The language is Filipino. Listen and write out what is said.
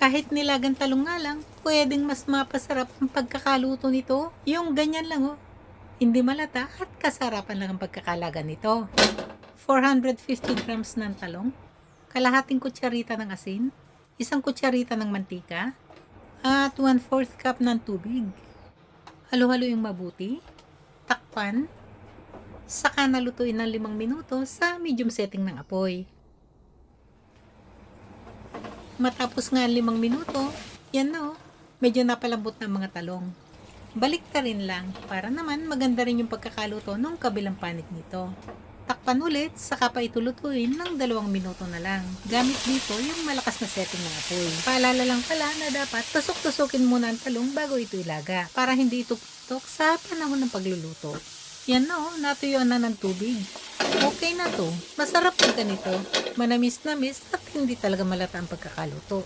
Kahit nilagang talong nga lang, pwedeng mas mapasarap ang pagkakaluto nito. Yung ganyan lang oh. Hindi malata at kasarapan lang ang pagkakalaga nito. 450 grams ng talong, kalahating kutsarita ng asin, isang kutsarita ng mantika, at 1/4 cup ng tubig. Halo-halo yung mabuti, takpan, saka nalutuin ng 5 minuto sa medium setting ng apoy. Matapos nga 5 minuto, yan na oh, medyo napalambot na ang mga talong. Balik ta rin lang para naman maganda rin yung pagkakaluto ng kabilang panig nito. Takpan ulit, saka pa itulutuin ng 2 minuto na lang. Gamit dito yung malakas na setting ng apoy. Paalala lang pala na dapat tusok-tusokin muna ang talong bago ito ilaga para hindi ito putok sa panahon ng pagluluto. Yan na oh, natuyuan na ng tubig. Okay na to. Masarap ang ganito. Manamis-namis at hindi talaga malata ang pagkakaluto.